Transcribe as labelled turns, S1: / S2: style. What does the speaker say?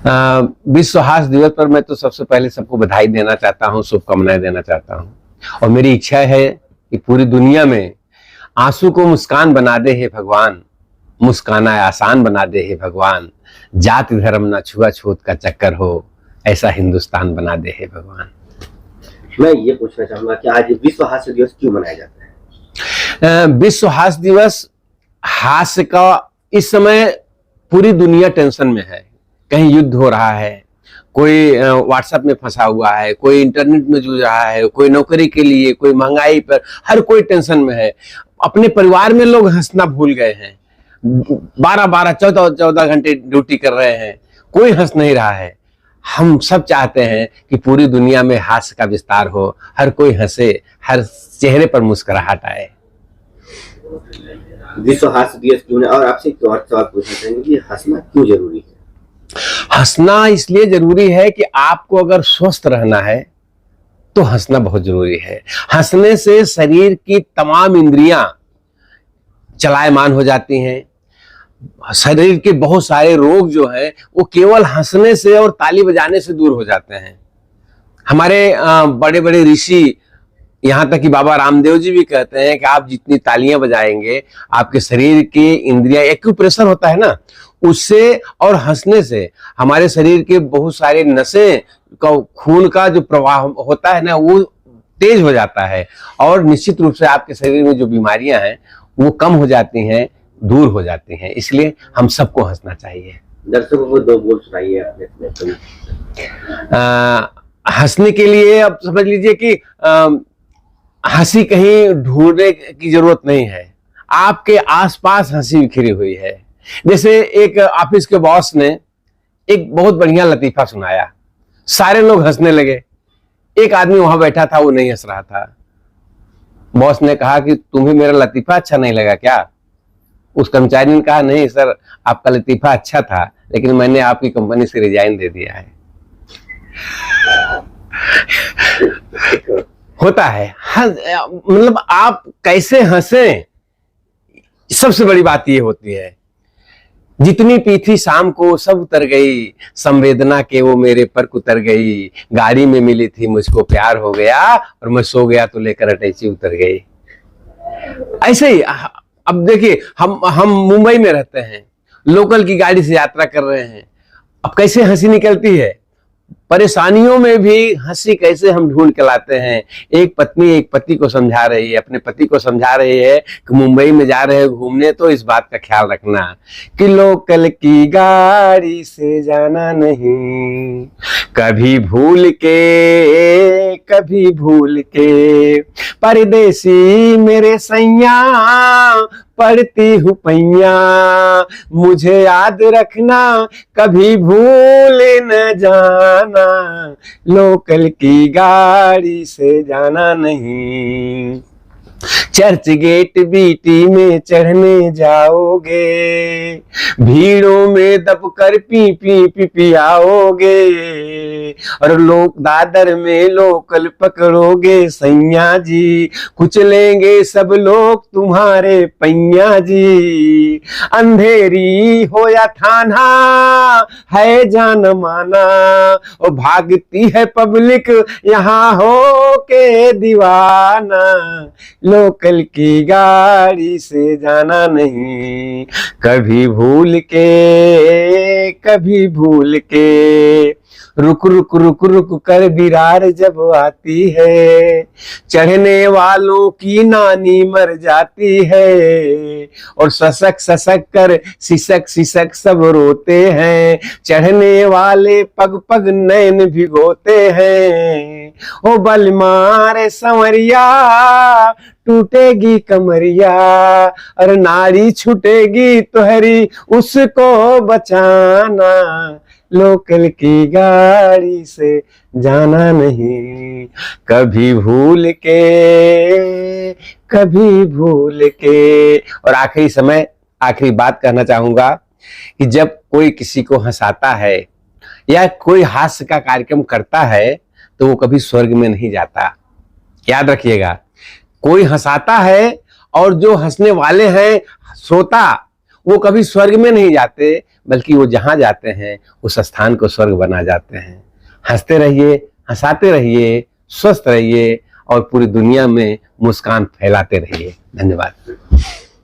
S1: विश्व हास्य दिवस पर मैं तो सबसे पहले सबको बधाई देना चाहता हूँ, शुभकामनाएं देना चाहता हूँ। और मेरी इच्छा है कि पूरी दुनिया में आंसू को मुस्कान बना दे हे भगवान, मुस्काना आसान बना दे हे भगवान, जाति धर्म ना छुआछूत का चक्कर हो, ऐसा हिंदुस्तान बना दे हे भगवान।
S2: मैं ये पूछना चाहूंगा कि आज विश्व हास्य दिवस क्यों मनाया जाता है?
S1: विश्व हास्य दिवस, हास्य का इस समय पूरी दुनिया टेंशन में है। कहीं युद्ध हो रहा है, कोई व्हाट्सएप में फंसा हुआ है, कोई इंटरनेट में जूझ रहा है, कोई नौकरी के लिए, कोई महंगाई पर, हर कोई टेंशन में है। अपने परिवार में लोग हंसना भूल गए हैं। 12-12, 14-14 घंटे ड्यूटी कर रहे हैं, कोई हंस नहीं रहा है। हम सब चाहते हैं कि पूरी दुनिया में हास्य का विस्तार हो, हर कोई हंसे, हर चेहरे पर मुस्कुराहट आए।
S2: विश्व हास्य दिवस क्यों है? और आपसे एक और सवाल पूछना चाहेंगे कि हंसना क्यों जरूरी है?
S1: हंसना इसलिए जरूरी है कि आपको अगर स्वस्थ रहना है तो हंसना बहुत जरूरी है। हंसने से शरीर की तमाम इंद्रियां चलायमान हो जाती हैं। शरीर के बहुत सारे रोग जो हैं वो केवल हंसने से और ताली बजाने से दूर हो जाते हैं। हमारे बड़े बड़े ऋषि, यहाँ तक कि बाबा रामदेव जी भी कहते हैं कि आप जितनी तालियां बजाएंगे, आपके शरीर की इंद्रियां, एक्यूप्रेशर होता है ना, उससे और हंसने से हमारे शरीर के बहुत सारे नसें का, खून का जो प्रवाह होता है ना, वो तेज हो जाता है और निश्चित रूप से आपके शरीर में जो बीमारियां हैं वो कम हो जाती हैं, दूर हो जाती हैं। इसलिए हम सबको हंसना चाहिए।
S2: दर्शकों को 2 बोल सुनाइए अपने।
S1: हंसने के लिए अब समझ लीजिए कि हंसी कहीं ढूंढने की जरूरत नहीं है, आपके आसपास हंसी बिखरी हुई है। जैसे एक ऑफिस के बॉस ने एक बहुत बढ़िया लतीफा सुनाया, सारे लोग हंसने लगे। एक आदमी वहां बैठा था, वो नहीं हंस रहा था। बॉस ने कहा कि तुम्हें मेरा लतीफा अच्छा नहीं लगा क्या? उस कर्मचारी ने कहा, नहीं सर, आपका लतीफा अच्छा था, लेकिन मैंने आपकी कंपनी से रिजाइन दे दिया है। होता है, मतलब आप कैसे हंसें, सबसे बड़ी बात ये होती है। जितनी पी थी शाम को सब उतर गई, संवेदना के वो मेरे पर उतर गई, गाड़ी में मिली थी मुझको प्यार हो गया, और मैं सो गया तो लेकर अटैची उतर गई। ऐसे ही अब देखिए, हम मुंबई में रहते हैं, लोकल की गाड़ी से यात्रा कर रहे हैं, अब कैसे हंसी निकलती है। परेशानियों में भी हंसी कैसे हम ढूंढ के लाते हैं। एक पत्नी एक पति को समझा रही है, अपने पति को समझा रही है कि मुंबई में जा रहे हैं घूमने, तो इस बात का ख्याल रखना कि लोकल की गाड़ी से जाना नहीं, कभी भूल के परदेसी मेरे सैया, पढ़ती हूँ पैया, मुझे याद रखना, कभी भूल न जाना, लोकल की गाड़ी से जाना नहीं। चर्च गेट बीटी में चढ़ने जाओगे, भीड़ों में दबकर पी पी पी पी आओगे, और लोग दादर में लोकल पकड़ोगे सैया जी, कुचलेंगे सब लोग तुम्हारे पैया जी। अंधेरी हो या थाना है जान माना, और भागती है पब्लिक यहाँ हो के दीवाना, लोकल की गाड़ी से जाना नहीं, कभी भूल के रुक रुक रुक रुक कर बिरार जब आती है, चढ़ने वालों की नानी मर जाती है, और ससक ससक कर सिसक सिसक सब रोते हैं, चढ़ने वाले पग पग नैन भिगोते हैं। ओ बल मारे संवरिया टूटेगी कमरिया, और नारी छूटेगी तुहरी उसको बचाना, लोकल की गाड़ी से जाना नहीं, कभी भूल के। और आखिरी बात कहना चाहूंगा कि जब कोई किसी को हंसाता है या कोई हास्य का कार्यक्रम करता है तो वो कभी स्वर्ग में नहीं जाता। याद रखिएगा, कोई हंसाता है और जो हंसने वाले हैं श्रोता, वो कभी स्वर्ग में नहीं जाते, बल्कि वो जहां जाते हैं उस स्थान को स्वर्ग बना जाते हैं। हंसते रहिए, हंसाते रहिए, स्वस्थ रहिए और पूरी दुनिया में मुस्कान फैलाते रहिए। धन्यवाद।